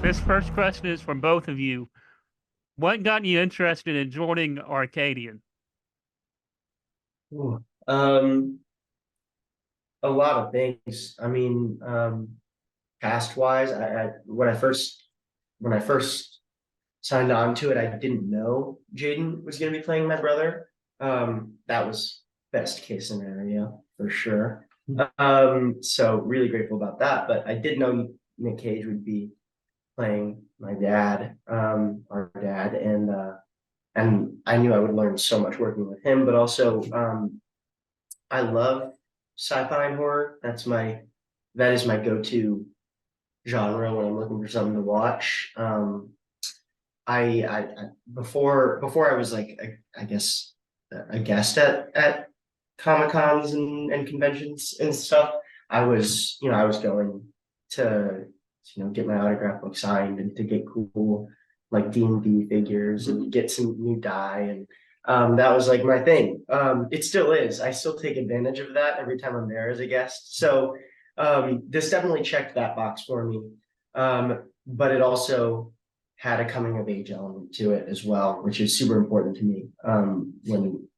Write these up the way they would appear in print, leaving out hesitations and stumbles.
This first question is from both of you. What got you interested in joining Arcadian? Ooh. Um, a lot of things. Past wise, I when I first signed on to it, I didn't know Jaeden was going to be playing my brother. That was best case scenario for sure. So really grateful about that. But I did know Nick Cage would be playing my dad, our dad, and I knew I would learn so much working with him. But also, I love sci-fi and horror. That is my go-to genre when I'm looking for something to watch. Before I was like I guess a guest at Comic Cons and conventions and stuff. I was going to get my autograph book signed and to get cool like D&D figures and get some new dye and that was like my thing. It still is. I still take advantage of that every time I'm there as a guest. So this definitely checked that box for me. But it also had a coming of age element to it as well, which is super important to me when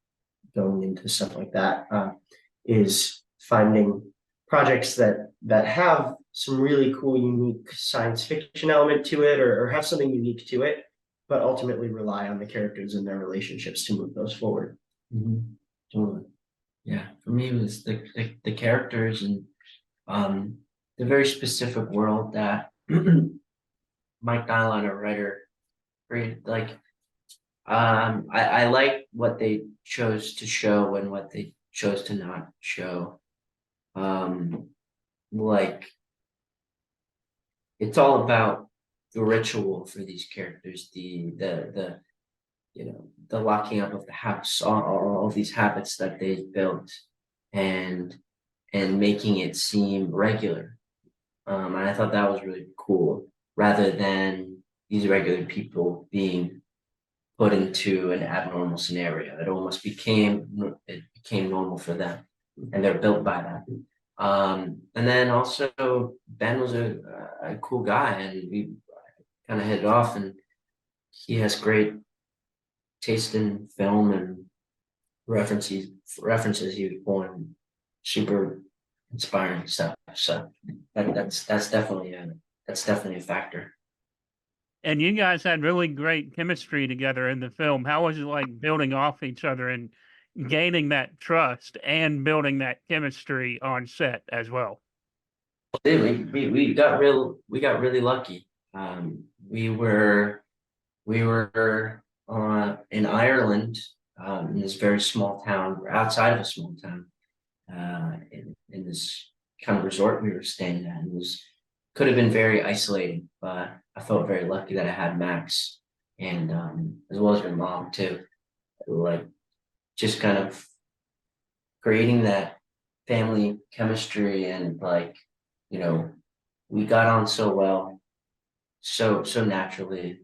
going into stuff like that. Is finding projects that have some really cool, unique science fiction element to it, or have something unique to it, but ultimately rely on the characters and their relationships to move those forward. Mhm. Totally. Yeah, for me, it was the characters and the very specific world that Mike Nylund, a writer, created. Like, I like what they chose to show and what they chose to not show. Um, like, it's all about the ritual for these characters, the the locking up of the house, all of these habits that they built, and making it seem regular. And I thought that was really cool, rather than these regular people being put into an abnormal scenario. It became normal for them, and they're built by that. And then also Ben was a cool guy, and we kind of hit it off, and he has great taste in film and references he was born super inspiring stuff. So that's definitely a factor. And you guys had really great chemistry together in the film. How was it like building off each other and gaining that trust and building that chemistry on set as well? We got really lucky. We were in Ireland, in this very small town. We're outside of a small town, in this kind of resort we were staying at. And it was could have been very isolating, but I felt very lucky that I had Max and as well as your mom too. Like just kind of creating that family chemistry and like, you know, we got on so well, so naturally,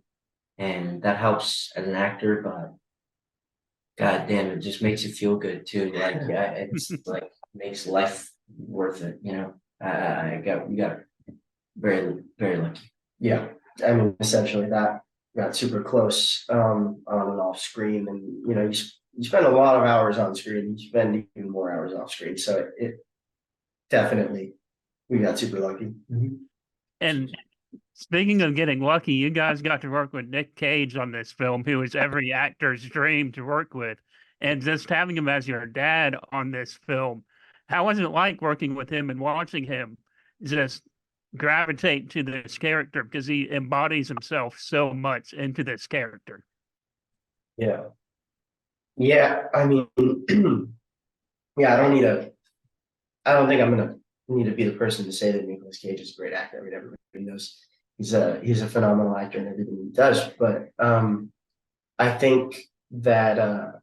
and that helps as an actor, but god damn, it just makes you feel good too. Like, yeah, it's like makes life worth it, you know. We got very lucky. Yeah, I mean, essentially that got super close on and off screen, and you spend a lot of hours on screen. You spend even more hours off screen, so it definitely we got super lucky. And speaking of getting lucky, you guys got to work with Nick Cage on this film, who is every actor's dream to work with. And just having him as your dad on this film, how was it like working with him and watching him just gravitate to this character because he embodies himself so much into this character? Yeah, yeah. I mean, yeah. I don't think I'm gonna need to be the person to say that Nicolas Cage is a great actor. I mean, everybody knows he's a phenomenal actor in everything he does. But I think that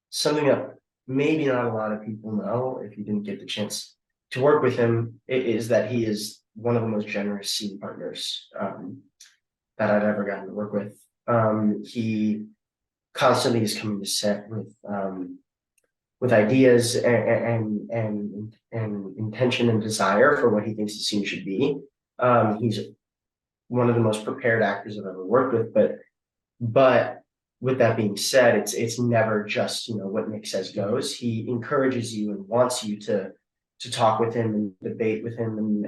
something that maybe not a lot of people know, if you didn't get the chance to work with him, is that he is one of the most generous scene partners that I've ever gotten to work with. He constantly is coming to set with ideas and intention and desire for what he thinks the scene should be. He's one of the most prepared actors I've ever worked with. But with that being said, it's never just, you know, what Nick says goes. He encourages you and wants you to talk with him and debate with him,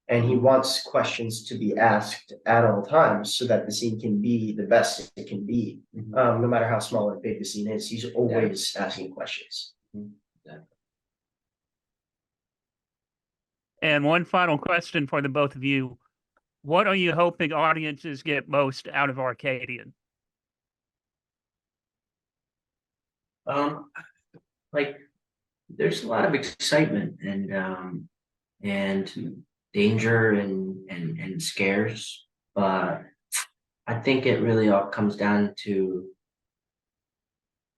and he wants questions to be asked at all times so that the scene can be the best it can be. No matter how small or big the scene is, he's always asking questions. And one final question for the both of you. What are you hoping audiences get most out of Arcadian? Like there's a lot of excitement and danger and scares, but I think it really all comes down to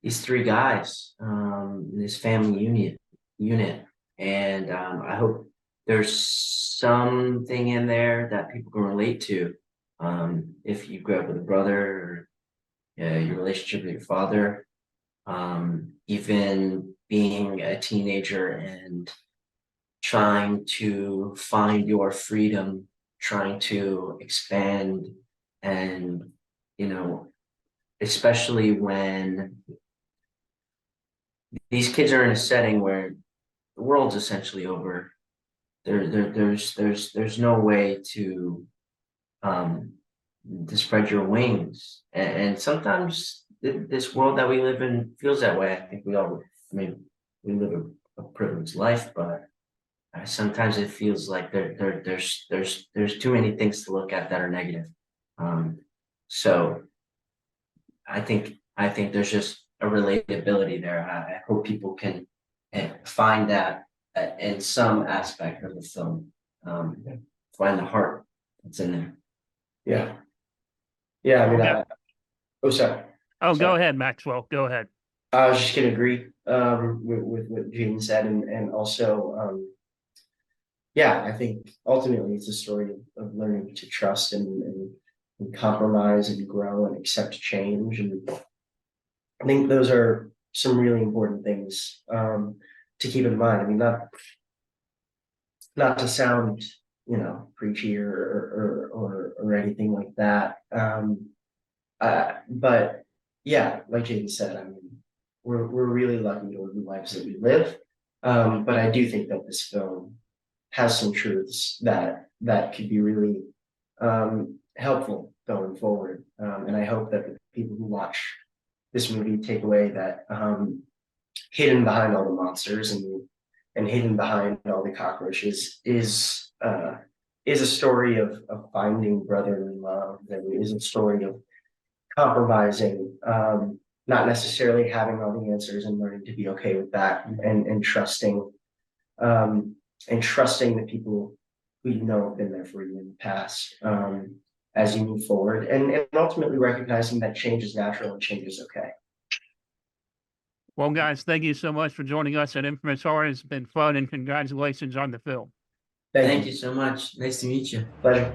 these three guys, this family unit, and I hope there's something in there that people can relate to. If you grew up with a brother, or your relationship with your father, even being a teenager and trying to find your freedom, trying to expand, and, you know, especially when these kids are in a setting where the world's essentially over. There's no way to spread your wings, and sometimes this world that we live in feels that way. I think we all, I mean, we live a privileged life, but sometimes it feels like there's too many things to look at that are negative. So I think there's just a relatability there. I hope people can find that in some aspect of the film, find the heart that's in there. Yeah, I mean, Okay. sorry. Oh, Sorry. go ahead, Maxwell. Go ahead. I was just gonna agree with what Jaeden said, and also yeah, I think ultimately it's a story of learning to trust and compromise and grow and accept change, and I think those are some really important things to keep in mind. I mean, not to sound, you know, preachy or anything like that, but yeah, like Jaeden said, I mean, we're really lucky to live the lives that we live, but I do think that this film has some truths that could be really helpful going forward, and I hope that the people who watch this movie take away that hidden behind all the monsters and hidden behind all the cockroaches is a story of finding brotherly love. That is a story of compromising, not necessarily having all the answers, and learning to be okay with that, and trusting the people who you know have been there for you in the past, as you move forward, and ultimately recognizing that change is natural and change is okay. Well, guys, thank you so much for joining us at Infamous Horror. It's been fun, and congratulations on the film. Thank you so much. Nice to meet you. Pleasure.